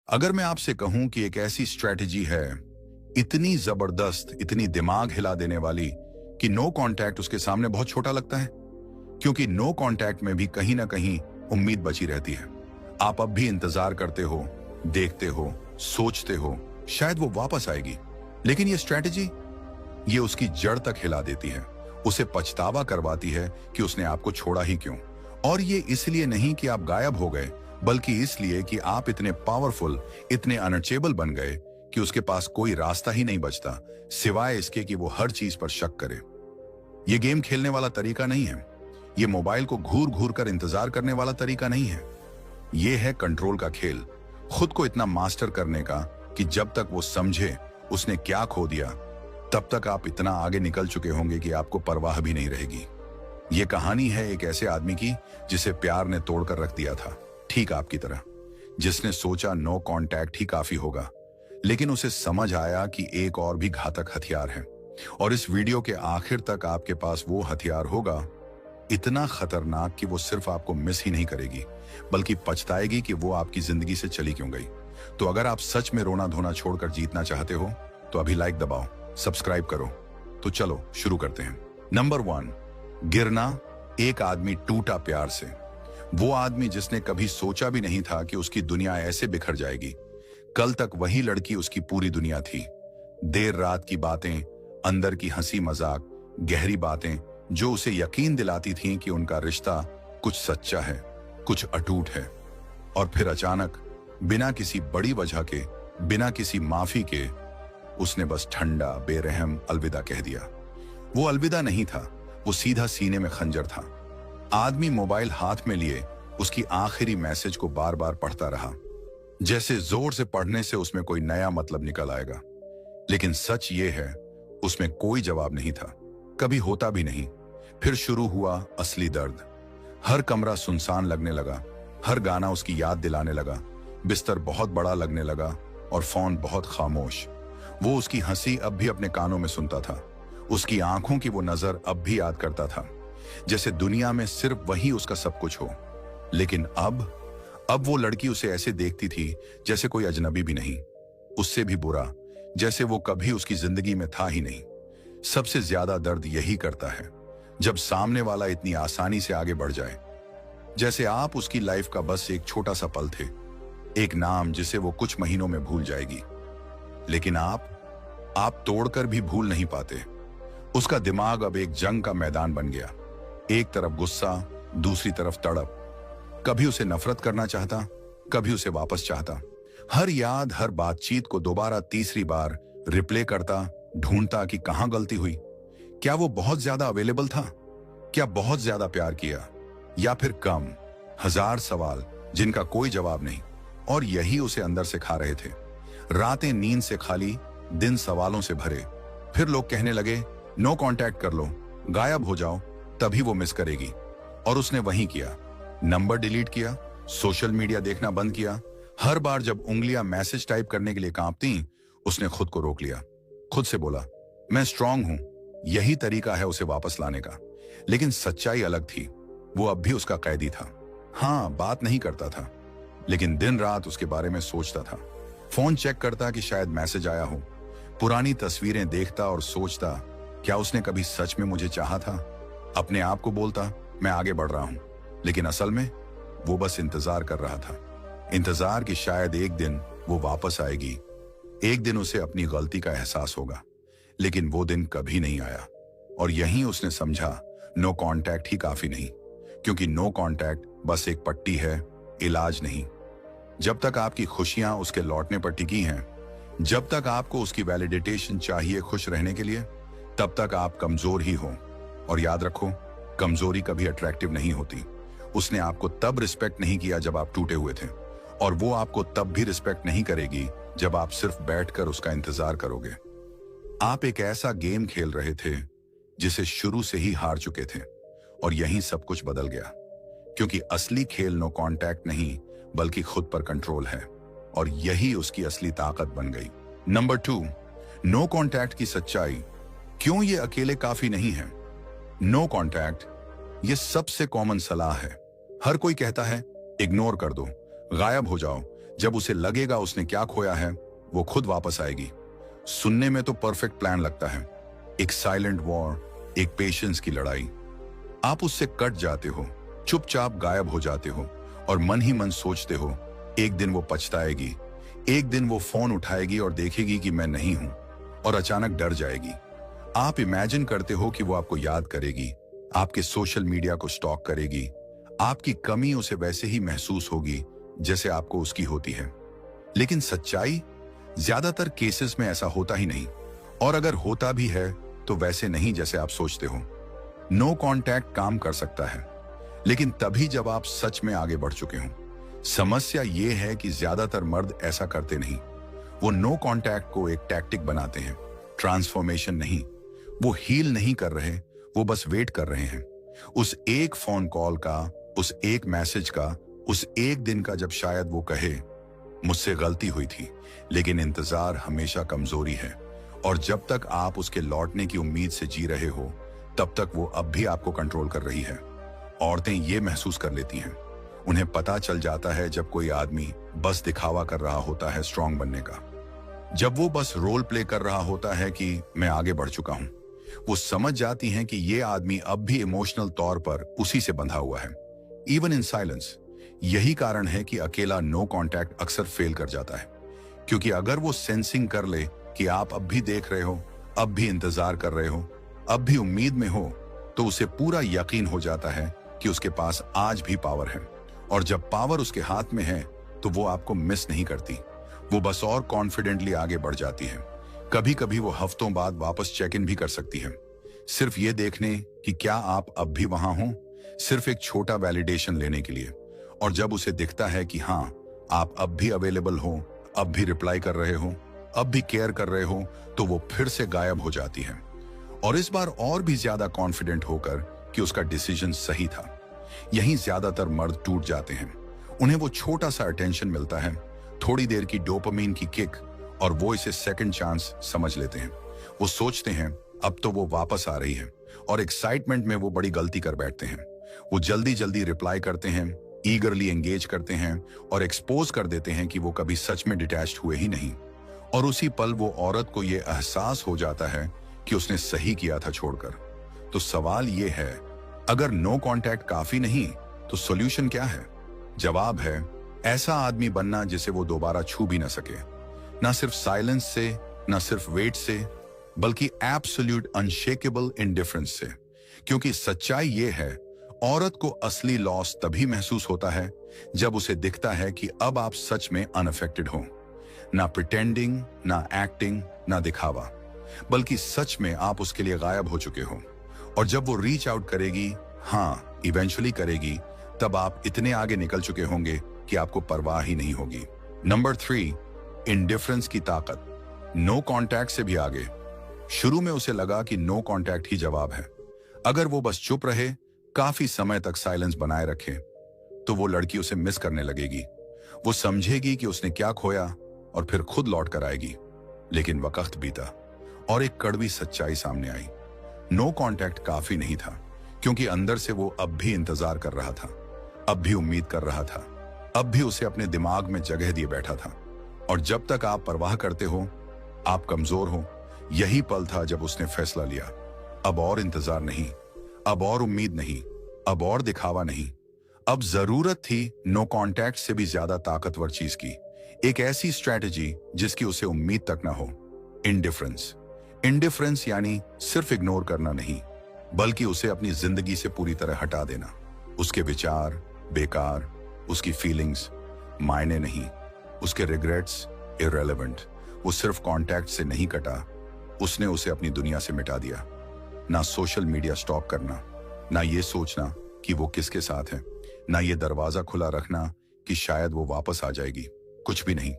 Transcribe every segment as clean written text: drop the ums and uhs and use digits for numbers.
अगर मैं आपसे कहूं कि एक ऐसी स्ट्रेटजी है, इतनी जबरदस्त, इतनी दिमाग हिला देने वाली कि नो कांटेक्ट उसके सामने बहुत छोटा लगता है, क्योंकि नो कांटेक्ट में भी कहीं ना कहीं उम्मीद बची रहती है। आप अब भी इंतजार करते हो, देखते हो, सोचते हो, शायद वो वापस आएगी। लेकिन ये स्ट्रेटजी, ये उसकी जड़ तक हिला देती है, उसे पछतावा करवाती है कि उसने आपको छोड़ा ही क्यों। और ये इसलिए नहीं कि आप गायब हो गए, बल्कि इसलिए कि आप इतने पावरफुल, इतने अनअचेबल बन गए कि उसके पास कोई रास्ता ही नहीं बचता सिवाय इसके कि वो हर चीज पर शक करे। ये गेम खेलने वाला तरीका नहीं है, ये मोबाइल को घूर घूर कर इंतजार करने वाला तरीका नहीं है। ये है कंट्रोल का खेल, खुद को इतना मास्टर करने का कि जब तक वो समझे उसने क्या खो दिया, तब तक आप इतना आगे निकल चुके होंगे कि आपको परवाह भी नहीं रहेगी। ये कहानी है एक ऐसे आदमी की जिसे प्यार ने तोड़कर रख दिया था, ठीक आपकी तरह, जिसने सोचा नो कांटेक्ट ही काफी होगा, लेकिन उसे समझ आया कि एक और भी घातक हथियार है। और इस वीडियो के आखिर तक आपके पास वो हथियार होगा, इतना खतरनाक कि वो सिर्फ आपको मिस ही नहीं करेगी, बल्कि पछताएगी कि वो आपकी जिंदगी से चली क्यों गई। तो अगर आप सच में रोना धोना छोड़कर जीतना चाहते हो तो अभी लाइक दबाओ, सब्सक्राइब करो। तो चलो शुरू करते हैं। नंबर 1, गिरना। एक आदमी टूटा प्यार से। वो आदमी जिसने कभी सोचा भी नहीं था कि उसकी दुनिया ऐसे बिखर जाएगी। कल तक वही लड़की उसकी पूरी दुनिया थी। देर रात की बातें, अंदर की हंसी मजाक, गहरी बातें जो उसे यकीन दिलाती थीं कि उनका रिश्ता कुछ सच्चा है, कुछ अटूट है। और फिर अचानक, बिना किसी बड़ी वजह के, बिना किसी माफी के, उसने बस ठंडा बेरहम अलविदा कह दिया। वो अलविदा नहीं था, वो सीधा सीने में खंजर था। आदमी मोबाइल हाथ में लिए उसकी आखिरी मैसेज को बार बार पढ़ता रहा, जैसे जोर से पढ़ने से उसमें कोई नया मतलब निकल आएगा। लेकिन सच ये है, उसमें कोई जवाब नहीं था, कभी होता भी नहीं। फिर शुरू हुआ असली दर्द। हर कमरा सुनसान लगने लगा, हर गाना उसकी याद दिलाने लगा, बिस्तर बहुत बड़ा लगने लगा और फोन बहुत खामोश। वो उसकी हंसी अब भी अपने कानों में सुनता था, उसकी आंखों की वो नजर अब भी याद करता था, जैसे दुनिया में सिर्फ वही उसका सब कुछ हो। लेकिन अब वो लड़की उसे ऐसे देखती थी जैसे कोई अजनबी भी नहीं, उससे भी बुरा, जैसे वो कभी उसकी जिंदगी में था ही नहीं। सबसे ज्यादा दर्द यही करता है जब सामने वाला इतनी आसानी से आगे बढ़ जाए, जैसे आप उसकी लाइफ का बस एक छोटा सा पल थे, एक नाम जिसे वो कुछ महीनों में भूल जाएगी। लेकिन आप तोड़कर भी भूल नहीं पाते। उसका दिमाग अब एक जंग का मैदान बन गया, एक तरफ गुस्सा, दूसरी तरफ तड़प। कभी उसे नफरत करना चाहता, कभी उसे वापस चाहता। हर याद, हर बातचीत को दोबारा तीसरी बार रिप्ले करता, ढूंढता कि कहां गलती हुई। क्या वो बहुत ज्यादा अवेलेबल था? क्या बहुत ज्यादा प्यार किया? या फिर कम? हजार सवाल जिनका कोई जवाब नहीं, और यही उसे अंदर से खा रहे थे। रातें नींद से खाली, दिन सवालों से भरे। फिर लोग कहने लगे, नो कांटेक्ट कर लो, गायब हो जाओ, तभी वो मिस करेगी। और उसने वही किया, नंबर डिलीट किया, सोशल मीडिया देखना बंद किया। हर बार जब उंगलियां मैसेज टाइप करने के लिए कांपती, उसने खुद को रोक लिया, खुद से बोला, मैं स्ट्रांग हूं। यही तरीका है उसे वापस लाने का। लेकिन सच्चाई अलग थी, वो अब भी उसका कैदी था। हाँ, बात नहीं करता था, लेकिन दिन रात उसके बारे में सोचता था। फोन चेक करता कि शायद मैसेज आया हो, पुरानी तस्वीरें देखता और सोचता, क्या उसने कभी सच में मुझे चाहा था? अपने आप को बोलता, मैं आगे बढ़ रहा हूं। लेकिन असल में वो बस इंतजार कर रहा था, इंतजार कि शायद एक दिन वो वापस आएगी, एक दिन उसे अपनी गलती का एहसास होगा। लेकिन वो दिन कभी नहीं आया। और यहीं उसने समझा, नो कांटेक्ट ही काफी नहीं, क्योंकि नो कांटेक्ट बस एक पट्टी है, इलाज नहीं। जब तक आपकी खुशियां उसके लौटने पर टिकी हैं, जब तक आपको उसकी वैलिडेटेशन चाहिए खुश रहने के लिए, तब तक आप कमजोर ही हो। और याद रखो, कमजोरी कभी अट्रैक्टिव नहीं होती। उसने आपको तब रिस्पेक्ट नहीं किया जब आप टूटे हुए थे, और वो आपको तब भी रिस्पेक्ट नहीं करेगी जब आप सिर्फ बैठकर उसका इंतजार करोगे। आप एक ऐसा गेम खेल रहे थे जिसे शुरू से ही हार चुके थे, और यहीं सब कुछ बदल गया। क्योंकि असली खेल नो कांटेक्ट नहीं, बल्कि खुद पर कंट्रोल है, और यही उसकी असली ताकत बन गई। नंबर 2, नो कांटेक्ट की सच्चाई। क्यों ये अकेले काफी नहीं है? नो कांटेक्ट, ये सबसे कॉमन सलाह है। हर कोई कहता है, इग्नोर कर दो, गायब हो जाओ, जब उसे लगेगा उसने क्या खोया है, वो खुद वापस आएगी। सुनने में तो परफेक्ट प्लान लगता है, एक साइलेंट वॉर, एक पेशेंस की लड़ाई। आप उससे कट जाते हो, चुपचाप गायब हो जाते हो और मन ही मन सोचते हो, एक दिन वो पछताएगी, एक दिन वो फोन उठाएगी और देखेगी कि मैं नहीं हूं, और अचानक डर जाएगी। आप इमेजिन करते हो कि वो आपको याद करेगी, आपके सोशल मीडिया को स्टॉक करेगी, आपकी कमी उसे वैसे ही महसूस होगी जैसे आपको उसकी होती है। लेकिन सच्चाई, ज्यादातर केसेस में ऐसा होता ही नहीं, और अगर होता भी है तो वैसे नहीं जैसे आप सोचते हो। नो कांटेक्ट काम कर सकता है, लेकिन तभी जब आप सच में आगे बढ़ चुके हो। समस्या यह है कि ज्यादातर मर्द ऐसा करते नहीं। वो नो कांटेक्ट को एक टैक्टिक बनाते हैं, ट्रांसफॉर्मेशन नहीं। वो हील नहीं कर रहे, वो बस वेट कर रहे हैं। उस एक फोन कॉल का, उस एक मैसेज का, उस एक दिन का जब शायद वो कहे, मुझसे गलती हुई थी, लेकिन इंतजार हमेशा कमजोरी है। और जब तक आप उसके लौटने की उम्मीद से जी रहे हो, तब तक वो अब भी आपको कंट्रोल कर रही है। औरतें ये महसूस कर लेती हैं, उन्हें पता चल जाता है जब कोई आदमी बस दिखावा कर रहा होता है स्ट्रांग बनने का, जब वो बस रोल प्ले कर रहा होता है कि मैं आगे बढ़ चुका हूं। वो समझ जाती हैं कि ये आदमी अब भी इमोशनल तौर पर उसी से बंधा हुआ है, इवन इन साइलेंस। यही कारण है कि अकेला नो कांटेक्ट अक्सर फेल कर जाता है, क्योंकि अगर वो सेंसिंग कर ले कि आप अब भी देख रहे हो, अब भी इंतजार कर रहे हो, अब भी उम्मीद में हो, तो उसे पूरा यकीन हो जाता है कि उसके पास आज भी पावर है। और जब पावर उसके हाथ में है तो वो आपको मिस नहीं करती, वो बस और कॉन्फिडेंटली आगे बढ़ जाती है। कभी कभी वो हफ्तों बाद वापस चेक इन भी कर सकती है, सिर्फ ये देखने कि क्या आप अब भी वहां हो, सिर्फ एक छोटा वैलिडेशन लेने के लिए। और जब उसे दिखता है कि हाँ, आप अब भी अवेलेबल हो, अब भी रिप्लाई कर रहे हो, अब भी केयर कर रहे हो, तो वो फिर से गायब हो जाती है, और इस बार और भी ज्यादा कॉन्फिडेंट होकर कि उसका डिसीजन सही था। यहीं ज्यादातर मर्द टूट जाते हैं। उन्हें वो छोटा सा अटेंशन मिलता है, थोड़ी देर की डोपामीन की किक, और वो इसे सेकंड चांस समझ लेते हैं। वो सोचते हैं अब तो वो वापस आ रही है, और एक्साइटमेंट में वो बड़ी गलती कर बैठते हैं। वो जल्दी जल्दी रिप्लाई करते हैं, ईगरली एंगेज करते हैं, और एक्सपोज कर देते हैं कि वो कभी सच में डिटैच्ड हुए ही नहीं। और उसी पल वो औरत को ये एहसास हो जाता है कि उसने सही किया था छोड़कर। तो सवाल ये है, अगर नो कांटेक्ट काफी नहीं तो सॉल्यूशन क्या है? जवाब है, ऐसा आदमी बनना जिसे वो दोबारा छू भी ना सके, ना सिर्फ साइलेंस से, ना सिर्फ वेट से, बल्कि एब्सोल्यूट अनशेकेबल इंडिफरेंस से। क्योंकि सच्चाई ये है, औरत को असली लॉस तभी महसूस होता है जब उसे दिखता है कि अब आप सच में अनअफेक्टेड हो, ना प्रिटेंडिंग, ना एक्टिंग, ना दिखावा, बल्कि सच में आप उसके लिए गायब हो चुके हो। और जब वो रीच आउट करेगी, हाँ इवेंचुअली करेगी, तब आप इतने आगे निकल चुके होंगे कि आपको परवाह ही नहीं होगी। नंबर 3, इंडिफरेंस की ताकत। नो कांटेक्ट से भी आगे। शुरू में उसे लगा कि नो कांटेक्ट ही जवाब है। अगर वो बस चुप रहे, काफी समय तक साइलेंस बनाए रखे, तो वो लड़की उसे मिस करने लगेगी। वो समझेगी कि उसने क्या खोया और फिर खुद लौट कर आएगी। लेकिन वक्त बीता और एक कड़वी सच्चाई सामने आई। नो कांटेक्ट काफी नहीं था, क्योंकि अंदर से वो अब भी इंतजार कर रहा था, अब भी उम्मीद कर रहा था, अब भी उसे अपने दिमाग में जगह दिए बैठा था। और जब तक आप परवाह करते हो, आप कमजोर हो। यही पल था जब उसने फैसला लिया, अब और इंतजार नहीं, अब और उम्मीद नहीं, अब और दिखावा नहीं। अब जरूरत थी नो कांटेक्ट से भी ज्यादा ताकतवर चीज की, एक ऐसी स्ट्रैटेजी जिसकी उसे उम्मीद तक ना हो। इंडिफरेंस। इंडिफरेंस यानी सिर्फ इग्नोर करना नहीं, बल्कि उसे अपनी जिंदगी से पूरी तरह हटा देना। उसके विचार बेकार, उसकी फीलिंग्स मायने नहीं, उसके रिग्रेट्स इररेलेवेंट। वो सिर्फ कांटेक्ट से नहीं कटा, उसने उसे अपनी दुनिया से मिटा दिया। ना सोशल मीडिया स्टॉक करना, ना ये सोचना कि वो किसके साथ है, ना ये दरवाजा खुला रखना कि शायद वो वापस आ जाएगी, कुछ भी नहीं।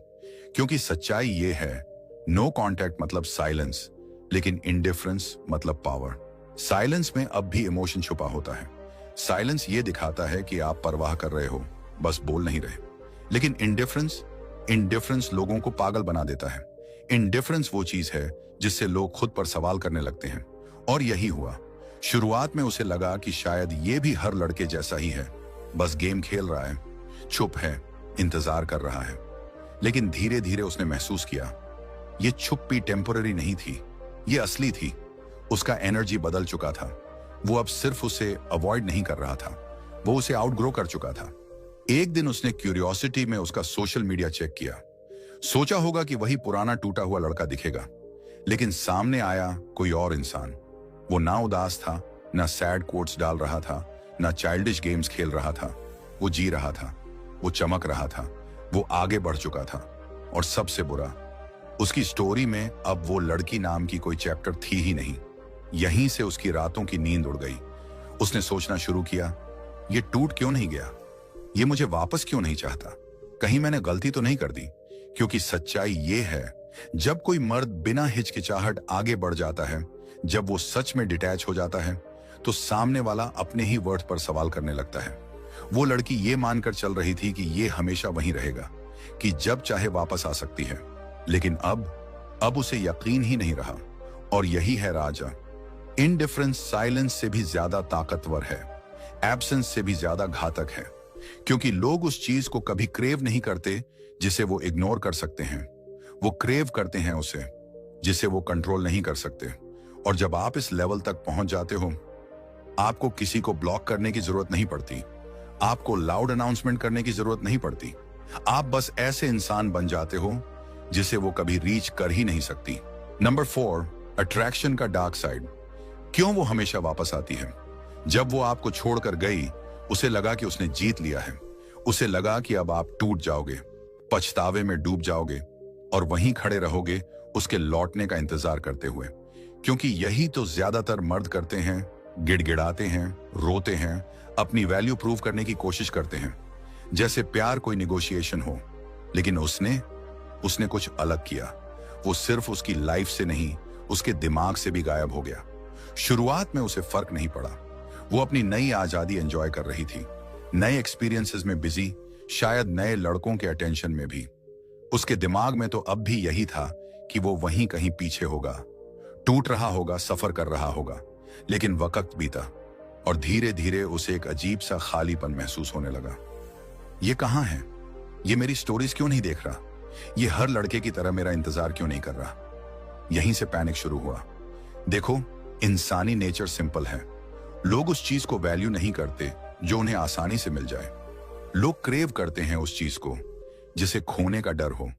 क्योंकि सच्चाई ये है, नो कांटेक्ट मतलब साइलेंस, लेकिन इंडिफरेंस मतलब पावर। साइलेंस में अब भी इमोशन छुपा होता है। साइलेंस ये दिखाता है कि आप परवाह कर रहे हो, बस बोल नहीं रहे। लेकिन इंडिफरेंस लोगों को पागल बना देता है। इंडिफरेंस वो चीज है जिससे लोग खुद पर सवाल करने लगते हैं। और यही हुआ। शुरुआत में उसे लगा कि शायद ये भी हर लड़के जैसा ही है, बस गेम खेल रहा है, चुप है, इंतजार कर रहा है। लेकिन धीरे धीरे उसने महसूस किया ये छुप्पी टेम्पररी नहीं थी, ये असली थी। उसका एनर्जी बदल चुका था। वो अब सिर्फ उसे अवॉइड नहीं कर रहा था, वो उसे आउटग्रो कर चुका था। एक दिन उसने क्यूरियोसिटी में उसका सोशल मीडिया चेक किया। सोचा होगा कि वही पुराना टूटा हुआ लड़का दिखेगा, लेकिन सामने आया कोई और इंसान। वो ना उदास था, ना सैड कोट्स डाल रहा था, ना चाइल्डिश गेम्स खेल रहा था। वो जी रहा था, वो चमक रहा था, वो आगे बढ़ चुका था। और सबसे बुरा, उसकी स्टोरी में अब वो लड़की नाम की कोई चैप्टर थी ही नहीं। यहीं से उसकी रातों की नींद उड़ गई। उसने सोचना शुरू किया, ये टूट क्यों नहीं गया, ये मुझे वापस क्यों नहीं चाहता, कहीं मैंने गलती तो नहीं कर दी। क्योंकि सच्चाई ये है, जब कोई मर्द बिना हिचकिचाहट आगे बढ़ जाता है, जब वो सच में डिटैच हो जाता है, तो सामने वाला अपने ही वर्थ पर सवाल करने लगता है। वो लड़की ये मानकर चल रही थी कि ये हमेशा वहीं रहेगा, कि जब चाहे वापस आ सकती है। लेकिन अब उसे यकीन ही नहीं रहा। और यही है राजा। इनडिफरेंस साइलेंस से भी ज्यादा ताकतवर है, एब्सेंस से भी ज्यादा घातक है। क्योंकि लोग उस चीज को कभी क्रेव नहीं करते जिसे वो इग्नोर कर सकते हैं, वो क्रेव करते हैं उसे जिसे वो कंट्रोल नहीं कर सकते। और जब आप इस लेवल तक पहुंच जाते हो, आपको किसी को ब्लॉक करने की जरूरत नहीं पड़ती, आपको लाउड अनाउंसमेंट करने की जरूरत नहीं पड़ती। आप बस ऐसे इंसान बन जाते हो जिसे वो कभी रीच कर ही नहीं सकती। नंबर 4, अट्रैक्शन का डार्क साइड। क्यों वो हमेशा वापस आती है? जब वो आपको छोड़कर गई, उसे लगा कि उसने जीत लिया है। उसे लगा कि अब आप टूट जाओगे, पछतावे में डूब जाओगे और वहीं खड़े रहोगे उसके लौटने का इंतजार करते हुए। क्योंकि यही तो ज्यादातर मर्द करते हैं, गिड़गिड़ाते हैं, रोते हैं, अपनी वैल्यू प्रूव करने की कोशिश करते हैं, जैसे प्यार कोई निगोशिएशन हो। लेकिन उसने कुछ अलग किया। वो सिर्फ उसकी लाइफ से नहीं, उसके दिमाग से भी गायब हो गया। शुरुआत में उसे फर्क नहीं पड़ा। वो अपनी नई आजादी एंजॉय कर रही थी, नए एक्सपीरियंसेस में बिजी, शायद नए लड़कों के अटेंशन में भी। उसके दिमाग में तो अब भी यही था कि वो वहीं कहीं पीछे होगा, टूट रहा होगा, सफर कर रहा होगा। लेकिन वक्त बीता और धीरे धीरे उसे एक अजीब सा खालीपन महसूस होने लगा। ये कहां है? ये मेरी स्टोरीज क्यों नहीं देख रहा? ये हर लड़के की तरह मेरा इंतजार क्यों नहीं कर रहा? यहीं से पैनिक शुरू हुआ। देखो, इंसानी नेचर सिंपल है। लोग उस चीज को वैल्यू नहीं करते जो उन्हें आसानी से मिल जाए। लोग क्रेव करते हैं उस चीज को जिसे खोने का डर हो।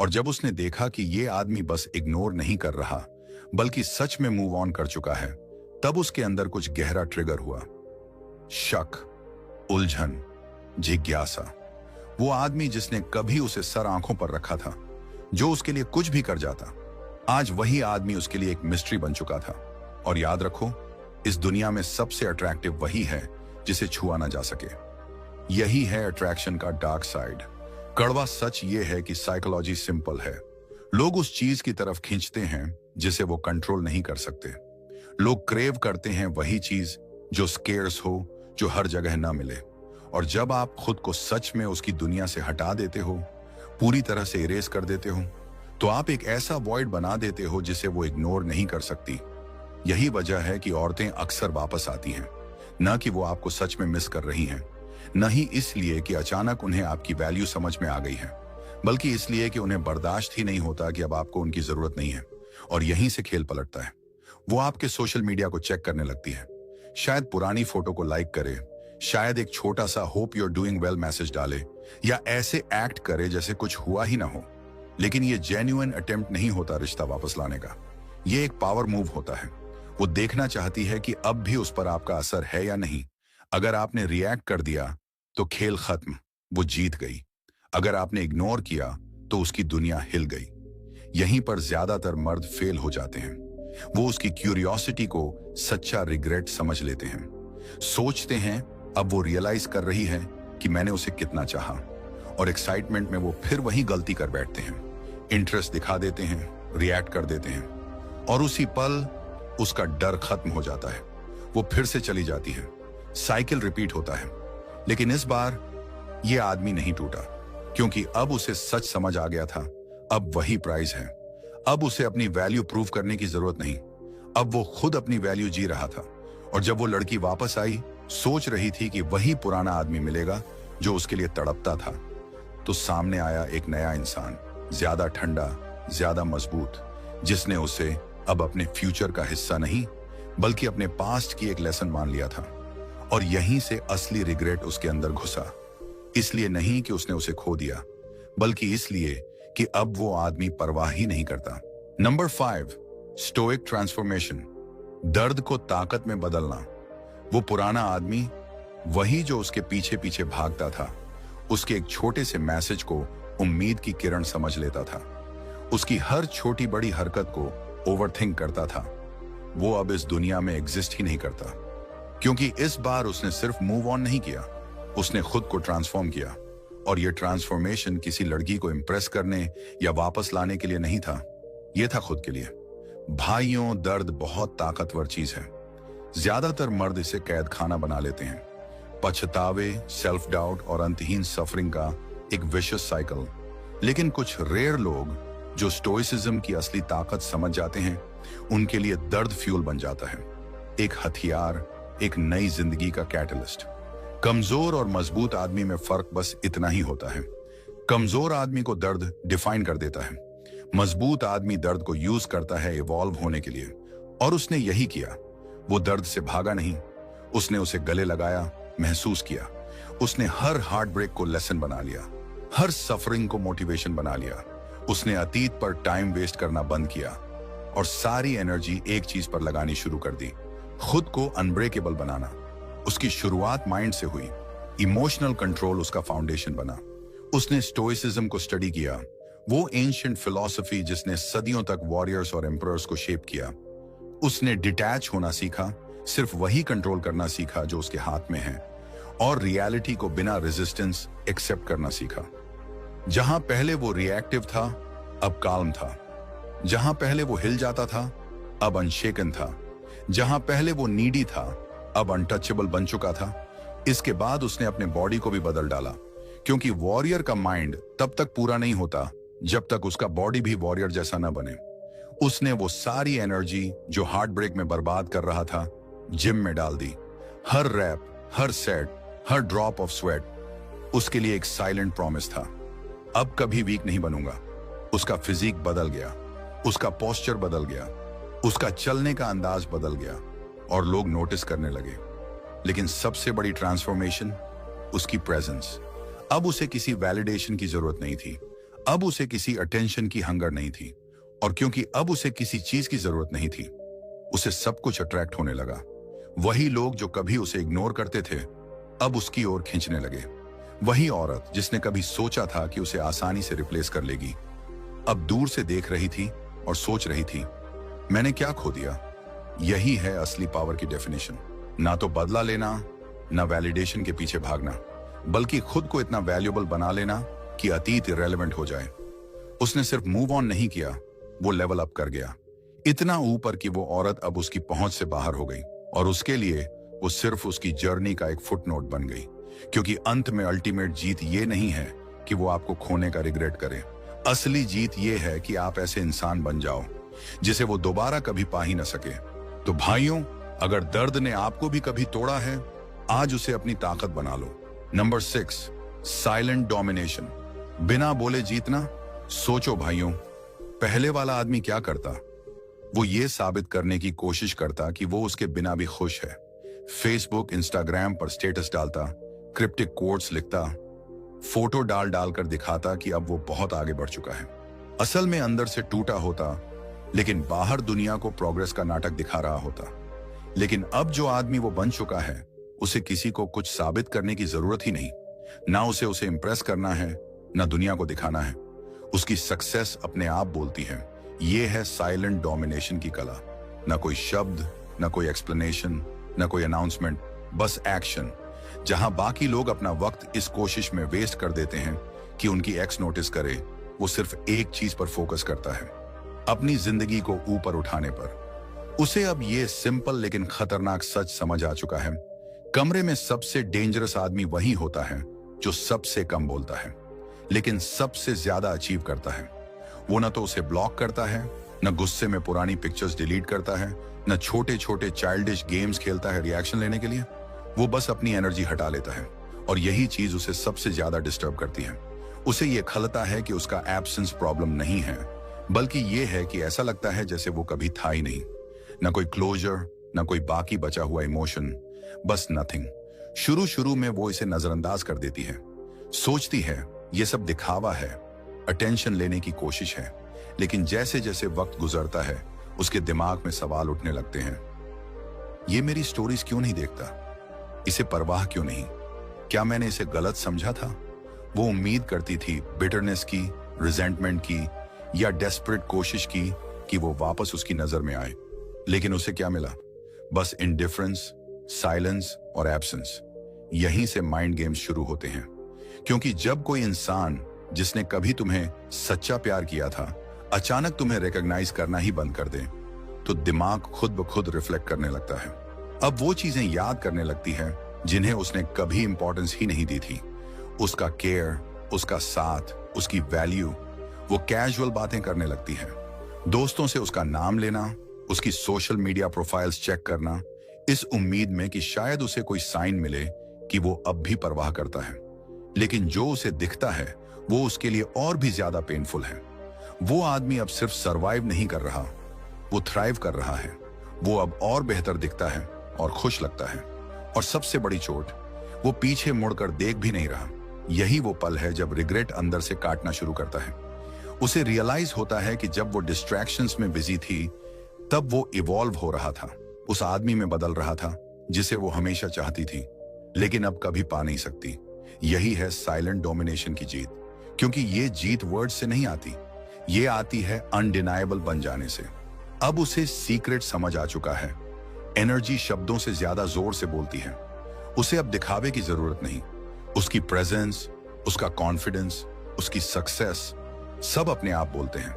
और जब उसने देखा कि ये आदमी बस इग्नोर नहीं कर रहा बल्कि सच में मूव ऑन कर चुका है, तब उसके अंदर कुछ गहरा ट्रिगर हुआ। शक, उलझन, जिज्ञासा। वो आदमी जिसने कभी उसे सर आंखों पर रखा था, जो उसके लिए कुछ भी कर जाता, आज वही आदमी उसके लिए एक मिस्ट्री बन चुका था। और याद रखो, इस दुनिया में सबसे अट्रैक्टिव वही है जिसे छुआ ना जा सके। यही है अट्रैक्शन का डार्क साइड। कड़वा सच ये है कि साइकोलॉजी सिंपल है। लोग उस चीज की तरफ खींचते हैं जिसे वो कंट्रोल नहीं कर सकते। लोग क्रेव करते हैं वही चीज जो स्केर्स हो, जो हर जगह ना मिले। और जब आप खुद को सच में उसकी दुनिया से हटा देते हो, पूरी तरह से इरेज कर देते हो, तो आप एक ऐसा वॉइड बना देते हो जिसे वो इग्नोर नहीं कर सकती। यही वजह है कि औरतें अक्सर वापस आती हैं, न कि वो आपको सच में मिस कर रही हैं, न ही इसलिए कि अचानक उन्हें आपकी वैल्यू समझ में आ गई है, बल्कि इसलिए कि उन्हें बर्दाश्त ही नहीं होता कि अब आपको उनकी जरूरत नहीं है। और यहीं से खेल पलटता है। वो आपके सोशल मीडिया को चेक करने लगती है, शायद पुरानी फोटो को लाइक करे, शायद एक छोटा सा hope you are doing well message डाले, या ऐसे एक्ट करे जैसे कुछ हुआ ही ना हो। लेकिन ये जेन्युइन अटेम्प्ट नहीं होता रिश्ता वापस लाने का, ये एक पावर मूव होता है। वो देखना चाहती है कि अब भी उस पर आपका असर है या नहीं। अगर आपने रिएक्ट कर दिया तो खेल खत्म, वो जीत गई। अगर आपने इग्नोर किया तो उसकी दुनिया हिल गई। यहीं पर ज्यादातर मर्द फेल हो जाते हैं। वो उसकी क्यूरियोसिटी को सच्चा रिग्रेट समझ लेते हैं। सोचते हैं अब वो रियलाइज कर रही है कि मैंने उसे कितना चाहा, और एक्साइटमेंट में वो फिर वही गलती कर बैठते हैं। इंटरेस्ट दिखा देते हैं, रिएक्ट कर देते हैं, और उसी पल उसका डर खत्म हो जाता है। वो फिर से चली जाती है, साइकिल रिपीट होता है। लेकिन इस बार ये आदमी नहीं टूटा, क्योंकि अब उसे सच समझ आ गया था। अब वही प्राइस है। अब उसे अपनी वैल्यू प्रूव करने की जरूरत नहीं। अब वो खुद अपनी वैल्यू जी रहा था। और जब वो लड़की वापस आई, सोच रही थी कि वही पुराना आदमी मिलेगा जो उसके लिए तड़पता था। तो सामने आया एक नया इंसान, ज्यादा ठंडा, ज्यादा मजबूत, जिसने उसे अब अपने फ्यूचर का हिस्सा नहीं बल्कि अपने पास्ट की एक लेसन मान लिया था। और यहीं से असली रिग्रेट उसके अंदर घुसा। इसलिए नहीं कि उसने उसे खो दिया, बल्कि इसलिए कि अब वो आदमी परवाह ही नहीं करता। नंबर 5, स्टोइक ट्रांसफॉर्मेशन, दर्द को ताकत में बदलना। वो पुराना आदमी, वही जो उसके पीछे पीछे भागता था, उसके एक छोटे से मैसेज को उम्मीद की किरण समझ लेता था। उसकी हर छोटी बड़ी हरकत को ओवरथिंक करता था। वो अब इस दुनिया में एग्जिस्ट ही नहीं करता, क्योंकि इस बार उसने सिर्फ मूव ऑन नहीं किया, उसने खुद को ट्रांसफॉर्म किया। और यह ट्रांसफॉर्मेशन किसी लड़की को इंप्रेस करने या वापस लाने के लिए नहीं था, यह था खुद के लिए। भाइयों, दर्द बहुत ताकतवर चीज है। ज्यादातर मर्द इसे कैद खाना बना लेते हैं, पछतावे, सेल्फ डाउट और अंतहीन सफरिंग का एक विशियस साइकिल। लेकिन कुछ रेयर लोग जो स्टोइसिज्म की असली ताकत समझ जाते हैं, उनके लिए दर्द फ्यूल बन जाता है, एक हथियार, एक नई जिंदगी का कैटलिस्ट। कमजोर और मजबूत आदमी में फर्क बस इतना ही होता है। कमजोर आदमी को दर्द डिफाइन कर देता है, मजबूत आदमी दर्द को यूज करता है इवॉल्व होने के लिए। और उसने यही किया। वो दर्द से भागा नहीं, उसने उसे गले लगाया, महसूस किया। उसने हर हार्ट ब्रेक को लेसन बना लिया, हर सफरिंग को मोटिवेशन बना लिया। उसने अतीत पर टाइम वेस्ट करना बंद किया और सारी एनर्जी एक चीज पर लगानी शुरू कर दी, खुद को अनब्रेकेबल बनाना। उसकी शुरुआत माइंड से हुई, इमोशनल कंट्रोल उसका फाउंडेशन बना। उसने स्टोइसिज्म को स्टडी किया, वो एंशिएंट फिलॉसफी जिसने सदियों तक वॉरियर्स और एम्परर्स को शेप किया। उसने डिटैच होना सीखा, सिर्फ वही कंट्रोल करना सीखा जो उसके हाथ में है, और रियलिटी को बिना रेजिस्टेंस एक्सेप्ट करना सीखा। जहां पहले वो रिएक्टिव था, अब काल्म था। जहां पहले वो हिल जाता था, अब अनशेकन था। जहां पहले वो नीडी था, अब अनटचेबल बन चुका था। इसके बाद उसने अपने बॉडी को भी बदल डाला, क्योंकि वॉरियर का माइंड तब तक पूरा नहीं होता जब तक उसका बॉडी भी वॉरियर जैसा न बने। उसने वो सारी एनर्जी जो हार्ट ब्रेक में बर्बाद कर रहा था, जिम में डाल दी। हर रैप, हर सेट, हर ड्रॉप ऑफ स्वेट उसके लिए एक साइलेंट प्रॉमिस था। अब कभी वीक नहीं बनूंगा। उसका फिजिक बदल गया, उसका पोस्चर बदल गया, उसका चलने का अंदाज बदल गया, और लोग नोटिस करने लगे। लेकिन सबसे बड़ी ट्रांसफॉर्मेशन, उसकी प्रेजेंस। अब उसे किसी वैलिडेशन की जरूरत नहीं थी, अब उसे किसी अटेंशन की हंगर नहीं थी। और क्योंकि अब उसे किसी चीज की जरूरत नहीं थी, उसे सब कुछ अट्रैक्ट होने लगा। वही लोग जो कभी उसे इग्नोर करते थे, अब उसकी ओर खींचने लगे। वही औरत जिसने कभी सोचा था कि उसे आसानी से रिप्लेस कर लेगी, अब दूर से देख रही थी और सोच रही थी, मैंने क्या खो दिया। यही है असली पावर की डेफिनेशन। ना तो बदला लेना, ना वैलिडेशन के पीछे भागना, बल्कि खुद को इतना वैल्यूएबल बना लेना कि अतीत इरेलेवेंट हो जाए। उसने सिर्फ मूव ऑन नहीं किया, वो लेवल अप कर गया, इतना ऊपर कि वो औरत अब उसकी पहुंच से बाहर हो गई। और उसके लिए वो सिर्फ उसकी जर्नी का एक फुटनोट बन गई। क्योंकि अंत में अल्टीमेट जीत ये नहीं है कि वो आपको खोने का रिग्रेट करे। असली जीत ये है कि आप ऐसे इंसान बन जाओ जिसे वो दोबारा कभी पा ही न सके। तो भाइयों, अगर दर्द ने आपको भी कभी तोड़ा है, आज उसे अपनी ताकत बना लो। नंबर 6, साइलेंट डोमिनेशन, बिना बोले जीतना। सोचो भाइयों, पहले वाला आदमी क्या करता? वो ये साबित करने की कोशिश करता कि वो उसके बिना भी खुश है। फेसबुक, इंस्टाग्राम पर स्टेटस डालता, क्रिप्टिक कोट्स लिखता, फोटो डाल डाल कर दिखाता कि अब वो बहुत आगे बढ़ चुका है। असल में अंदर से टूटा होता, लेकिन बाहर दुनिया को प्रोग्रेस का नाटक दिखा रहा होता। लेकिन अब जो आदमी वो बन चुका है, उसे किसी को कुछ साबित करने की जरूरत ही नहीं। ना उसे इंप्रेस करना है, ना दुनिया को दिखाना है। उसकी सक्सेस अपने आप बोलती है। ये है साइलेंट डोमिनेशन की कला। ना कोई शब्द, ना कोई एक्सप्लेनेशन, ना कोई अनाउंसमेंट, बस एक्शन। जहां बाकी लोग अपना वक्त इस कोशिश में वेस्ट कर देते हैं कि उनकी एक्स नोटिस करे, वो सिर्फ एक चीज पर फोकस करता है, अपनी जिंदगी को ऊपर उठाने पर। उसे अब ये सिंपल लेकिन खतरनाक सच समझ आ चुका है, कमरे में सबसे डेंजरस आदमी वही होता है जो सबसे कम बोलता है लेकिन सबसे ज्यादा अचीव करता है। वो न तो उसे ब्लॉक करता है, न गुस्से में पुरानी पिक्चर्स डिलीट करता है, न छोटे छोटे चाइल्डिश गेम्स खेलता है रिएक्शन लेने के लिए। वो बस अपनी एनर्जी हटा लेता है, और यही चीज उसे सबसे ज्यादा डिस्टर्ब करती है। उसे ये खलता है कि उसका एब्सेंस प्रॉब्लम नहीं है, बल्कि ये है कि ऐसा लगता है जैसे वो कभी था ही नहीं। ना कोई क्लोजर, ना कोई बाकी बचा हुआ इमोशन, बस नथिंग। शुरू शुरू में वो इसे नजरअंदाज कर देती है, सोचती है ये सब दिखावा है, अटेंशन लेने की कोशिश है। लेकिन जैसे जैसे वक्त गुजरता है उसके दिमाग में सवाल उठने लगते हैं, ये मेरी स्टोरीज क्यों नहीं देखता, इसे परवाह क्यों नहीं, क्या मैंने इसे गलत समझा था। वो उम्मीद करती थी बिटरनेस की, रिजेंटमेंट की या डेस्परेट कोशिश की कि वो वापस उसकी नजर में आए, लेकिन उसे क्या मिला, बस इंडिफरेंस, साइलेंस और एब्सेंस। यहीं से माइंड गेम्स शुरू होते हैं, क्योंकि जब कोई इंसान जिसने कभी तुम्हें सच्चा प्यार किया था अचानक तुम्हें रिकॉग्नाइज करना ही बंद कर दे, तो दिमाग खुद ब खुद रिफ्लेक्ट करने लगता है। अब वो चीजें याद करने लगती है जिन्हें उसने कभी इंपॉर्टेंस ही नहीं दी थी। उसका केयर, उसका साथ, उसकी वैल्यू। वो कैजुअल बातें करने लगती है, दोस्तों से उसका नाम लेना, उसकी सोशल मीडिया प्रोफाइल्स चेक करना, इस उम्मीद में कि शायद उसे कोई साइन मिले कि वो अब भी परवाह करता है। लेकिन जो उसे दिखता है वो उसके लिए और भी ज्यादा पेनफुल है। वो आदमी अब सिर्फ सरवाइव नहीं कर रहा, वो थ्राइव कर रहा है। वो अब और बेहतर दिखता है और खुश लगता है। और सबसे बड़ी चोट, वो पीछे मुड़कर देख भी नहीं रहा। यही वो पल है जब रिग्रेट अंदर से काटना शुरू करता है। उसे रियलाइज होता है कि जब वो डिस्ट्रैक्शंस में बिजी थी तब वो इवॉल्व हो रहा था, उस आदमी में बदल रहा था जिसे वो हमेशा चाहती थी, लेकिन अब कभी पा नहीं सकती। यही है साइलेंट डोमिनेशन की जीत, क्योंकि ये जीत वर्ड से नहीं आती, ये आती है अनडिनाएबल बन जाने से। अब उसे सीक्रेट समझ आ चुका है, एनर्जी शब्दों से ज्यादा जोर से बोलती है। उसे अब दिखावे की जरूरत नहीं, उसकी प्रेजेंस, उसका कॉन्फिडेंस, उसकी सक्सेस सब अपने आप बोलते हैं।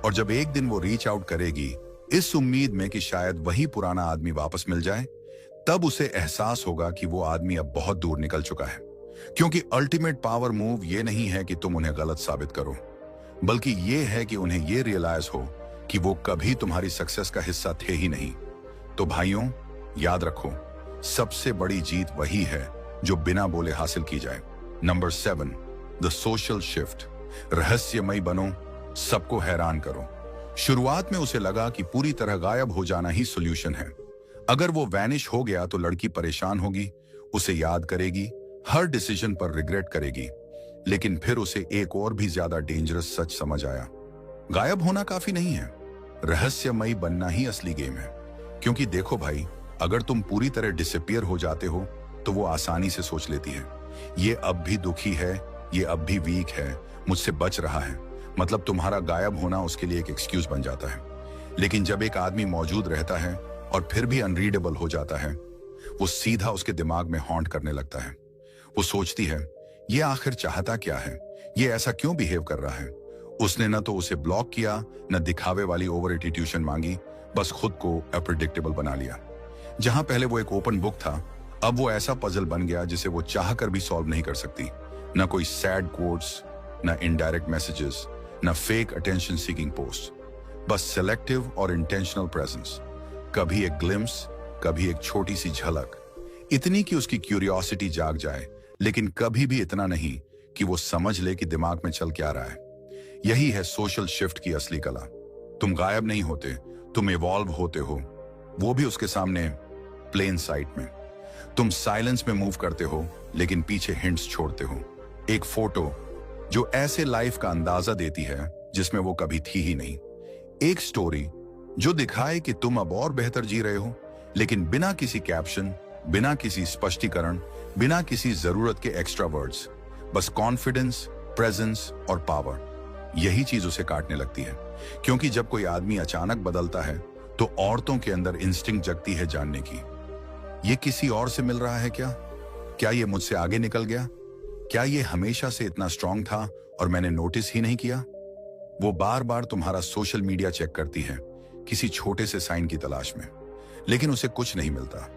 और जब एक दिन वो रीच आउट करेगी इस उम्मीद में कि शायद वही पुराना आदमी वापस मिल जाए, तब उसे एहसास होगा कि वो आदमी अब बहुत दूर निकल चुका है। क्योंकि अल्टीमेट पावर मूव ये नहीं है कि तुम उन्हें गलत साबित करो, बल्कि ये है कि उन्हें ये रियलाइज हो कि वो कभी तुम्हारी सक्सेस का हिस्सा थे ही नहीं। तो भाइयों, याद रखो, सबसे बड़ी जीत वही है जो बिना बोले हासिल की जाए। Number 7, the social shift. रहस्यमयी बनो, सबको हैरान करो। शुरुआत में उसे लगा कि पूरी तरह गायब हो जाना ही सॉल्यूशन है। अगर वो वैनिश हो गया तो लड़की परेशान होगी, उसे याद करेगी, हर डिसीजन पर रिग्रेट करेगी। लेकिन फिर उसे एक और भी ज्यादा डेंजरस सच समझ आया, गायब होना काफी नहीं है, रहस्यमयी बनना ही असली गेम है। क्योंकि देखो भाई, अगर तुम पूरी तरह डिसअपियर हो जाते हो तो वो आसानी से सोच लेती है, ये अब भी दुखी है, ये अब भी वीक है, मुझसे बच रहा है। मतलब तुम्हारा गायब होना उसके लिए एक एक्सक्यूज बन जाता है। लेकिन जब एक आदमी मौजूद रहता है और फिर भी अनरीडेबल हो जाता है, वो सीधा उसके दिमाग में हॉन्ट करने लगता है। वो सोचती है, ये आखिर चाहता क्या है, ये ऐसा क्यों बिहेव कर रहा है। उसने न तो उसे ब्लॉक किया, न दिखावे वाली ओवर एटीट्यूशन मांगी, बस खुद को अप्रेडिक्टेबल बना लिया। जहां पहले वो एक ओपन बुक था, अब वो ऐसा पजल बन गया जिसे वो चाह कर भी सॉल्व नहीं कर सकती। न कोई सैड कोट्स, न इनडायरेक्ट मैसेजेस, न फेक अटेंशन सीकिंग पोस्ट, बस सेलेक्टिव और इंटेंशनल प्रेजेंस। कभी एक ग्लिम्स, कभी एक छोटी सी झलक, इतनी कि उसकी क्यूरियोसिटी जाग जाए, लेकिन कभी भी इतना नहीं कि वो समझ ले कि दिमाग में चल क्या रहा है। यही है सोशल शिफ्ट की असली कला। तुम गायब नहीं होते, तुम इवॉल्व होते हो, वो भी उसके सामने प्लेन साइट में। तुम साइलेंस में मूव करते हो, लेकिन पीछे हिंट्स छोड़ते हो। एक फोटो जो ऐसे लाइफ का अंदाजा देती है जिसमें वो कभी थी ही नहीं। एक स्टोरी जो दिखाए कि तुम अब और बेहतर जी रहे हो, लेकिन बिना किसी कैप्शन, बिना किसी स्पष्टीकरण, बिना किसी जरूरत के एक्स्ट्रा वर्ड्स, बस कॉन्फिडेंस, प्रेजेंस और पावर। यही चीज उसे काटने लगती है। क्योंकि जब कोई आदमी अचानक बदलता है तो औरतों के अंदर इंस्टिंक्ट जगती है जानने की, ये किसी और से मिल रहा है क्या ये मुझसे आगे निकल गया, क्या ये हमेशा से इतना स्ट्रांग था और मैंने नोटिस ही नहीं किया। वो बार बार तुम्हारा सोशल मीडिया चेक करती है किसी छोटे से साइन की तलाश में, लेकिन उसे कुछ नहीं मिलता,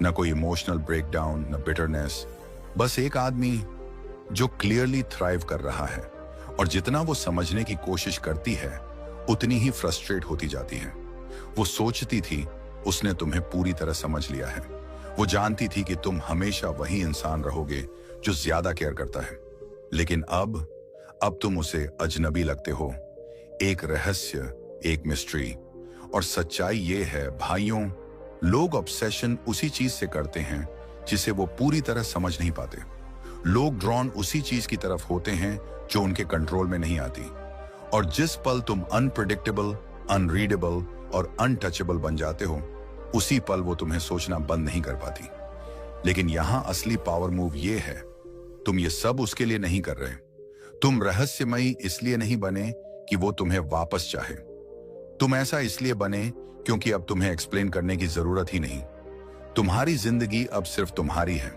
न कोई इमोशनल ब्रेकडाउन, न बिटरनेस, बस एक आदमी जो क्लियरली थ्राइव कर रहा है। और जितना वो समझने की कोशिश करती है उतनी ही फ्रस्ट्रेट होती जाती है। वो सोचती थी उसने तुम्हें पूरी तरह समझ लिया है, वो जानती थी कि तुम हमेशा वही इंसान रहोगे जो ज्यादा केयर करता है। लेकिन अब अब तुम उसे अजनबी लगते हो। एक रहस्य, एक मिस्ट्री। और सच्चाई ये है भाइयों, लोग ऑब्सेशन उसी चीज से करते हैं जिसे वो पूरी तरह समझ नहीं पाते। लोग ड्रॉन उसी चीज की तरफ होते हैं जो उनके कंट्रोल में नहीं आती। और जिस पल तुम अनप्रिडिक्टेबल, अनरीडेबल और अनटचेबल बन जाते हो, उसी पल वो तुम्हें सोचना बंद नहीं कर पाती। लेकिन यहां असली पावर मूव ये है, तुम ये सब उसके लिए नहीं कर रहे। तुम रहस्यमयी इसलिए नहीं बने कि वो तुम्हें वापस चाहे। तुम ऐसा इसलिए बने क्योंकि अब तुम्हें एक्सप्लेन करने की जरूरत ही नहीं। तुम्हारी जिंदगी अब सिर्फ तुम्हारी है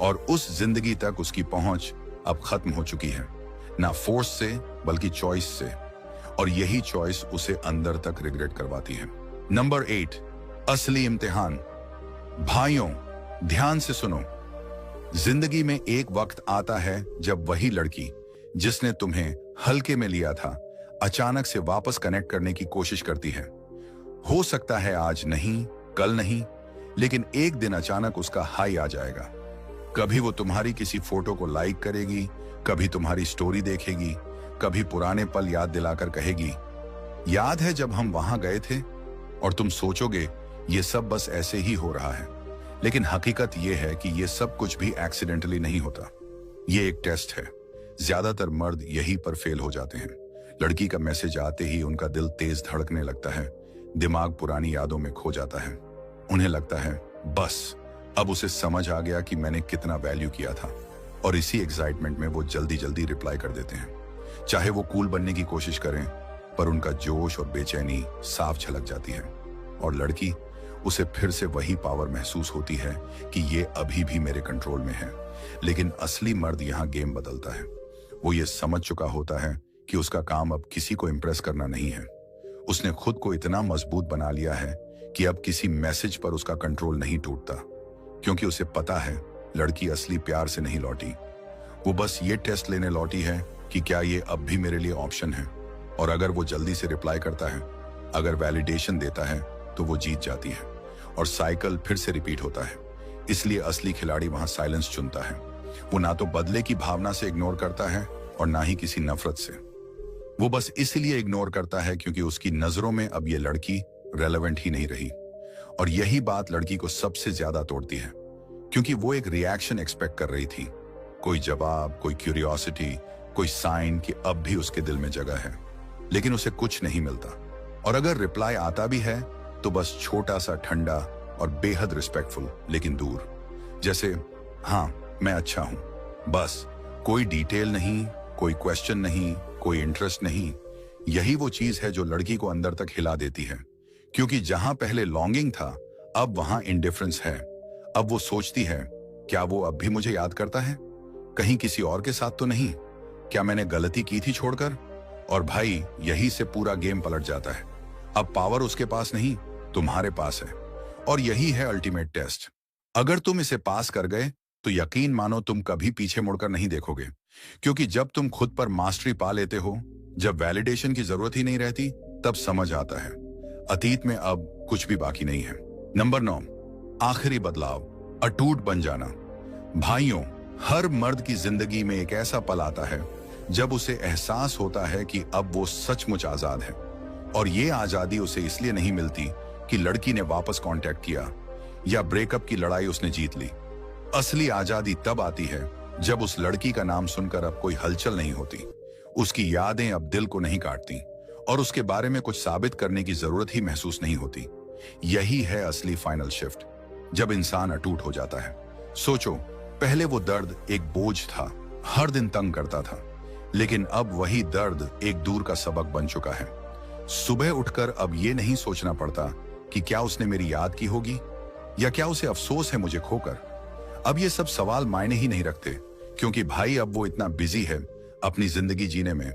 और उस जिंदगी तक उसकी पहुंच अब खत्म हो चुकी है, ना फोर्स से बल्कि चॉइस से। और यही चॉइस उसे अंदर तक रिग्रेट करवाती है। नंबर 8, असली इम्तिहान। भाइयों ध्यान से सुनो, जिंदगी में एक वक्त आता है जब वही लड़की जिसने तुम्हें हल्के में लिया था अचानक से वापस कनेक्ट करने की कोशिश करती है। हो सकता है आज नहीं, कल नहीं, लेकिन एक दिन अचानक उसका हाई आ जाएगा। कभी वो तुम्हारी किसी फोटो को लाइक करेगी, कभी तुम्हारी स्टोरी देखेगी, कभी पुराने पल याद दिलाकर कहेगी, याद है जब हम वहां गए थे। और तुम सोचोगे ये सब बस ऐसे ही हो रहा है। लेकिन हकीकत ये है कि ये सब कुछ भी एक्सीडेंटली नहीं होता। ये एक टेस्ट है। ज्यादातर मर्द यही पर फेल हो जाते हैं। लड़की का मैसेज आते ही उनका दिल तेज धड़कने लगता है, दिमाग पुरानी यादों में खो जाता है। उन्हें लगता है बस अब उसे समझ आ गया कि मैंने कितना वैल्यू किया था। और इसी एक्साइटमेंट में वो जल्दी जल्दी रिप्लाई कर देते हैं। चाहे वो कूल बनने की कोशिश करें, पर उनका जोश और बेचैनी साफ झलक जाती है। और लड़की, उसे फिर से वही पावर महसूस होती है कि ये अभी भी मेरे कंट्रोल में है। लेकिन असली मर्द यहाँ गेम बदलता है। वो ये समझ चुका होता है कि उसका काम अब किसी को इम्प्रेस करना नहीं है। उसने खुद को इतना मजबूत बना लिया है कि अब किसी मैसेज पर उसका कंट्रोल नहीं टूटता, क्योंकि उसे पता है लड़की असली प्यार से नहीं लौटी। वो बस ये टेस्ट लेने लौटी है कि क्या ये अब भी मेरे लिए ऑप्शन है। और अगर वो जल्दी से रिप्लाई करता है, अगर वैलिडेशन देता है, तो वो जीत जाती है और साइकिल फिर से रिपीट होता है। इसलिए असली खिलाड़ी वहां साइलेंस चुनता है। वो ना तो बदले की भावना से इग्नोर करता है और ना ही किसी नफरत से। वो बस इसलिए इग्नोर करता है क्योंकि उसकी नजरों में अब ये लड़की रेलेवेंट ही नहीं रही। और यही बात लड़की को सबसे ज्यादा तोड़ती है, क्योंकि वो एक रिएक्शन एक्सपेक्ट कर रही थी। कोई जवाब, कोई क्यूरियोसिटी, कोई साइन कि अब भी उसके दिल में जगह है। लेकिन उसे कुछ नहीं मिलता। और अगर रिप्लाई आता भी है तो बस छोटा सा, ठंडा और बेहद रिस्पेक्टफुल, लेकिन दूर। जैसे हाँ मैं अच्छा हूं, बस। कोई डिटेल नहीं, कोई क्वेश्चन नहीं, कोई इंटरेस्ट नहीं। यही वो चीज है जो लड़की को अंदर तक हिला देती है, क्योंकि जहां पहले लॉन्गिंग था, अब वहां इंडिफरेंस है। अब वो सोचती है, क्या वो अब भी मुझे याद करता है? कहीं किसी और के साथ तो नहीं? क्या मैंने गलती की थी छोड़कर? और भाई यही से पूरा गेम पलट जाता है। अब पावर उसके पास नहीं, तुम्हारे पास है। और यही है अल्टीमेट टेस्ट। अगर तुम इसे पास कर गए तो यकीन मानो तुम कभी पीछे मुड़कर नहीं देखोगे, क्योंकि जब तुम खुद पर मास्टरी पा लेते हो, जब वैलिडेशन की जरूरत ही नहीं रहती, तब समझ आता है अतीत में अब कुछ भी बाकी नहीं है। नंबर 9, आखिरी बदलाव, अटूट बन जाना। भाइयों, हर मर्द की जिंदगी में एक ऐसा पल आता है जब उसे एहसास होता है कि अब वो सचमुच आजाद है। और ये आजादी उसे इसलिए नहीं मिलती कि लड़की ने वापस कांटेक्ट किया या ब्रेकअप की लड़ाई उसने जीत ली। असली आजादी तब आती है जब उस लड़की का नाम सुनकर अब कोई हलचल नहीं होती, उसकी यादें अब दिल को नहीं काटती और उसके बारे में कुछ साबित करने की जरूरत ही महसूस नहीं होती। यही है असली फाइनल शिफ्ट, जब इंसान अटूट हो जाता है। सोचो, पहले वो दर्द एक बोझ था, हर दिन तंग करता था, लेकिन अब वही दर्द एक दूर का सबक बन चुका है। सुबह उठकर अब ये नहीं सोचना पड़ता कि क्या उसने मेरी याद की होगी या क्या उसे अफसोस है मुझे खोकर। अब ये सब सवाल मायने ही नहीं रखते, क्योंकि भाई अब वो इतना बिजी है अपनी जिंदगी जीने में,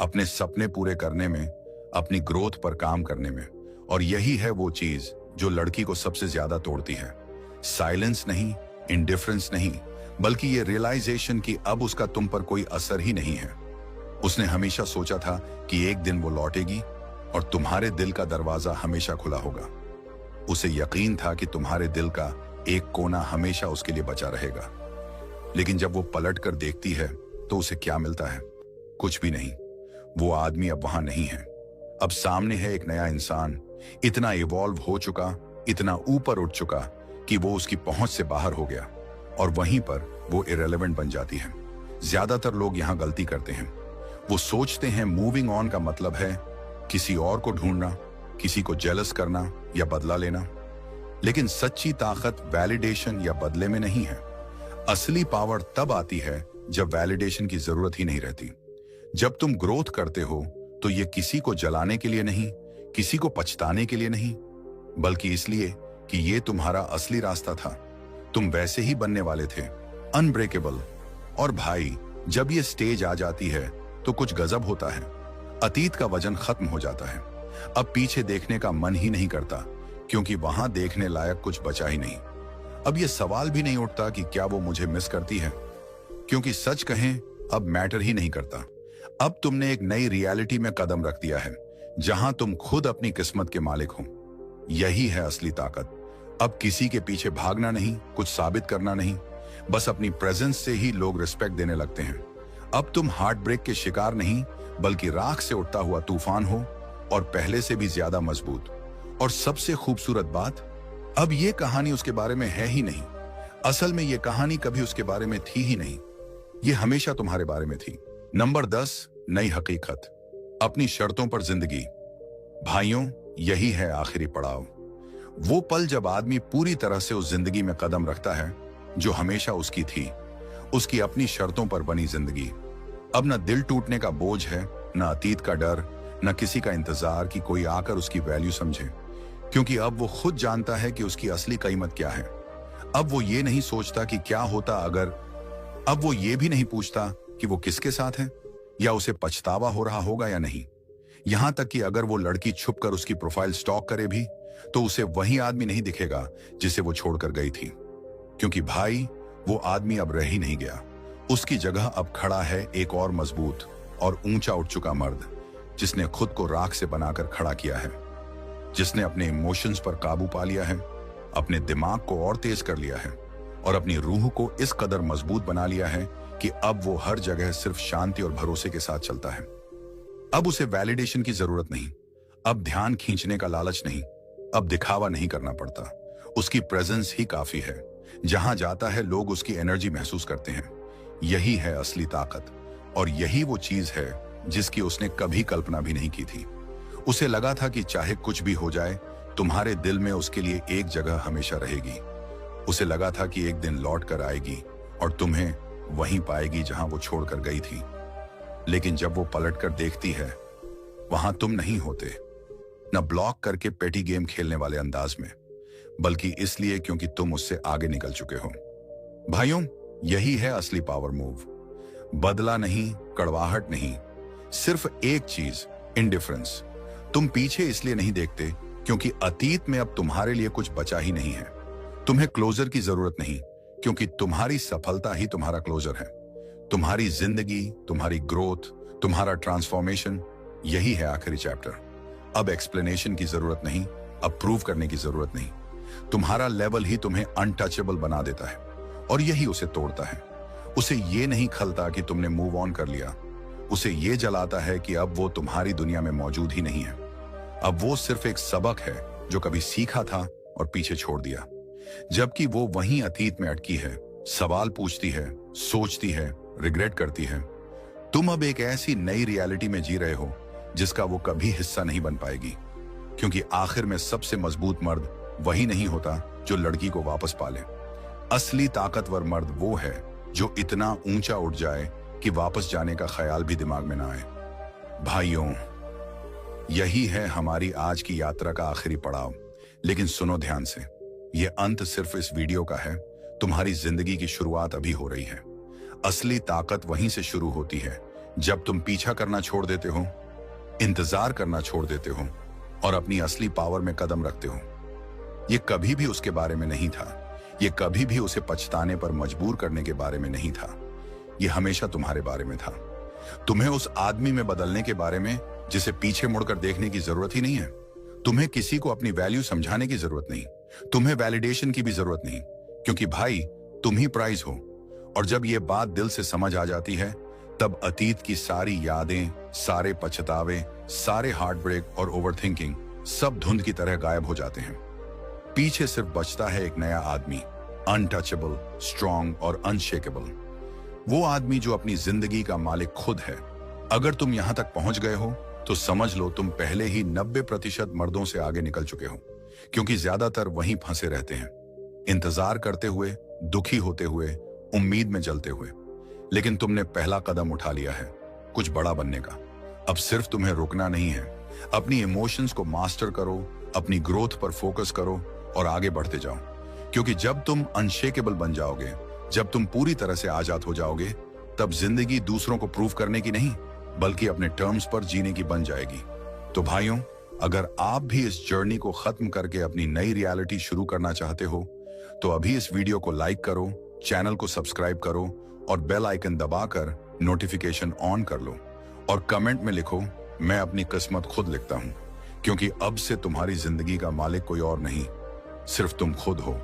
अपने सपने पूरे करने में, अपनी ग्रोथ पर काम करने में। और यही है वो चीज जो लड़की को सबसे ज्यादा तोड़ती है। साइलेंस नहीं, इंडिफरेंस नहीं, बल्कि ये रियलाइजेशन कि अब उसका तुम पर कोई असर ही नहीं है। उसने हमेशा सोचा था कि एक दिन वो लौटेगी और तुम्हारे दिल का दरवाजा हमेशा खुला होगा। उसे यकीन था कि तुम्हारे दिल का एक कोना हमेशा उसके लिए बचा रहेगा। लेकिन जब वो पलट कर देखती है तो उसे क्या मिलता है? कुछ भी नहीं। वो आदमी अब वहां नहीं है। अब सामने है एक नया इंसान, इतना इवॉल्व हो चुका, इतना ऊपर उठ चुका कि वो उसकी पहुंच से बाहर हो गया, और वहीं पर वो इरेलेवेंट बन जाती है। ज्यादातर लोग यहां गलती करते हैं। वो सोचते हैं मूविंग ऑन का मतलब है किसी और को ढूंढना, किसी को जेलस करना या बदला लेना। लेकिन सच्ची ताकत वैलिडेशन या बदले में नहीं है। असली पावर तब आती है जब वैलिडेशन की जरूरत ही नहीं रहती। जब तुम ग्रोथ करते हो तो ये किसी को जलाने के लिए नहीं, किसी को पछताने के लिए नहीं, बल्कि इसलिए कि ये तुम्हारा असली रास्ता था। तुम वैसे ही बनने वाले थे, अनब्रेकेबल। और भाई, जब ये स्टेज आ जाती है तो कुछ गजब होता है। अतीत का वजन खत्म हो जाता है। अब पीछे देखने का मन ही नहीं करता, क्योंकि वहां देखने लायक कुछ बचा ही नहीं। अब ये सवाल भी नहीं उठता कि क्या वो मुझे मिस करती है, क्योंकि सच कहें अब मैटर ही नहीं करता। अब तुमने एक नई रियलिटी में कदम रख दिया है, जहां तुम खुद अपनी किस्मत के मालिक हो। यही है असली ताकत। अब किसी के पीछे भागना नहीं, कुछ साबित करना नहीं, बस अपनी प्रेजेंस से ही लोग रिस्पेक्ट देने लगते हैं। अब तुम हार्ट ब्रेक के शिकार नहीं, बल्कि राख से उठता हुआ तूफान हो, और पहले से भी ज्यादा मजबूत। और सबसे खूबसूरत बात, अब ये कहानी उसके बारे में है ही नहीं। असल में ये कहानी कभी उसके बारे में थी ही नहीं, ये हमेशा तुम्हारे बारे में थी। नंबर 10, नई हकीकत, अपनी शर्तों पर जिंदगी। भाइयों, यही है आखिरी पड़ाव। वो पल जब आदमी पूरी तरह से उस जिंदगी में कदम रखता है जो हमेशा उसकी थी, उसकी अपनी शर्तों पर बनी जिंदगी। अब न दिल टूटने का बोझ है, न अतीत का डर, न किसी का इंतजार कि कोई आकर उसकी वैल्यू समझे, क्योंकि अब वो खुद जानता है कि उसकी असली कीमत क्या है। अब वो ये नहीं सोचता कि क्या होता अगर, अब वो ये भी नहीं पूछता कि वो किसके साथ है, या उसे पछतावा हो रहा होगा या नहीं। यहां तक कि अगर वो लड़की छुपकर उसकी प्रोफाइल स्टॉक करे भी, तो उसे वही आदमी नहीं दिखेगा जिसे वो छोड़कर गई थी, क्योंकि भाई, वो आदमी अब रह ही नहीं गया। उसकी जगह अब खड़ा है एक और मजबूत और ऊंचा उठ चुका मर्द, जिसने खुद को राख से बनाकर खड़ा किया है, जिसने अपने इमोशंस पर काबू पा लिया है, अपने दिमाग को और तेज कर लिया है, और अपनी रूह को इस कदर मजबूत बना लिया है कि अब वो हर जगह सिर्फ शांति और भरोसे के साथ चलता है। अब उसे वैलिडेशन की जरूरत नहीं, अब ध्यान खींचने का लालच नहीं, अब दिखावा नहीं करना पड़ता। उसकी प्रेजेंस ही काफी है। जहां जाता है लोग उसकी एनर्जी महसूस करते हैं। यही है असली ताकत, और यही वो चीज है जिसकी उसने कभी कल्पना भी नहीं की थी। उसे लगा था कि चाहे कुछ भी हो जाए, तुम्हारे दिल में उसके लिए एक जगह हमेशा रहेगी। उसे लगा था कि एक दिन लौट कर आएगी और तुम्हें वहीं पाएगी जहां वो छोड़कर गई थी। लेकिन जब वो पलटकर देखती है, वहां तुम नहीं होते, न ब्लॉक करके पेटी गेम खेलने वाले अंदाज में, बल्कि इसलिए क्योंकि तुम उससे आगे निकल चुके हो। भाइयों, यही है असली पावर मूव। बदला नहीं, कड़वाहट नहीं, सिर्फ एक चीज, इंडिफरेंस। तुम पीछे इसलिए नहीं देखते क्योंकि अतीत में अब तुम्हारे लिए कुछ बचा ही नहीं है। तुम्हें क्लोजर की जरूरत नहीं, क्योंकि तुम्हारी सफलता ही तुम्हारा क्लोजर है। तुम्हारी जिंदगी, तुम्हारी ग्रोथ, तुम्हारा ट्रांसफॉर्मेशन, यही है आखिरी चैप्टर। अब एक्सप्लेनेशन की जरूरत नहीं, अब प्रूव करने की जरूरत नहीं। तुम्हारा लेवल ही तुम्हें अनटचेबल बना देता है, और यही उसे तोड़ता है। उसे ये नहीं खलता कि तुमने मूव ऑन कर लिया, उसे ये जलाता है कि अब वो तुम्हारी दुनिया में मौजूद ही नहीं है। अब वो सिर्फ एक सबक है जो कभी सीखा था और पीछे छोड़ दिया, जबकि वो वहीं अतीत में अटकी है, सवाल पूछती है, सोचती है, रिग्रेट करती है। तुम अब एक ऐसी नई रियलिटी में जी रहे हो जिसका वो कभी हिस्सा नहीं बन पाएगी, क्योंकि आखिर में सबसे मजबूत मर्द वही नहीं होता जो लड़की को वापस पाले। असली ताकतवर मर्द वो है जो इतना ऊंचा उठ जाए कि वापस जाने का ख्याल भी दिमाग में ना आए। भाइयों, यही है हमारी आज की यात्रा का आखिरी पड़ाव। लेकिन सुनो ध्यान से, यह अंत सिर्फ इस वीडियो का है। तुम्हारी जिंदगी की शुरुआत अभी हो रही है। असली ताकत वहीं से शुरू होती है जब तुम पीछा करना छोड़ देते हो, इंतजार करना छोड़ देते हो, और अपनी असली पावर में कदम रखते हो। यह कभी भी उसके बारे में नहीं था, यह कभी भी उसे पछताने पर मजबूर करने के बारे में नहीं था। यह हमेशा तुम्हारे बारे में था। तुम्हें उस आदमी में बदलने के बारे में जिसे पीछे मुड़कर देखने की जरूरत ही नहीं है। तुम्हें किसी को अपनी वैल्यू समझाने की जरूरत नहीं, तुम्हें वैलिडेशन की भी जरूरत नहीं, क्योंकि भाई, तुम ही प्राइज हो। और जब यह बात दिल से समझ आ जाती है, तब अतीत की सारी यादें, सारे पछतावे, सारे हार्ट ब्रेक और ओवरथिंकिंग सब धुंध की तरह गायब हो जाते हैं। पीछे सिर्फ बचता है एक नया आदमी, अनटचेबल, स्ट्रॉन्ग और अनशेकेबल। वो आदमी जो अपनी जिंदगी का मालिक खुद है। अगर तुम यहां तक पहुंच गए हो तो समझ लो तुम पहले ही 90% मर्दों से आगे निकल चुके हो, क्योंकि ज्यादातर वहीं फंसे रहते हैं, इंतजार करते हुए, दुखी होते हुए, उम्मीद में जलते हुए। लेकिन तुमने पहला कदम उठा लिया है कुछ बड़ा बनने का। अब सिर्फ तुम्हें रुकना नहीं है, अपनी इमोशंस को मास्टर करो, अपनी ग्रोथ पर फोकस करो और आगे बढ़ते जाओ। क्योंकि जब तुम अनशेकेबल बन जाओगे, जब तुम पूरी तरह से आजाद हो जाओगे, तब जिंदगी दूसरों को प्रूव करने की नहीं बल्कि अपने टर्म्स पर जीने की बन जाएगी। तो भाइयों, अगर आप भी इस जर्नी को खत्म करके अपनी नई रियलिटी शुरू करना चाहते हो तो अभी इस वीडियो को लाइक करो, चैनल को सब्सक्राइब करो और बेल आइकन दबाकर नोटिफिकेशन ऑन कर लो और कमेंट में लिखो, मैं अपनी किस्मत खुद लिखता हूं। क्योंकि अब से तुम्हारी जिंदगी का मालिक कोई और नहीं, सिर्फ तुम खुद हो।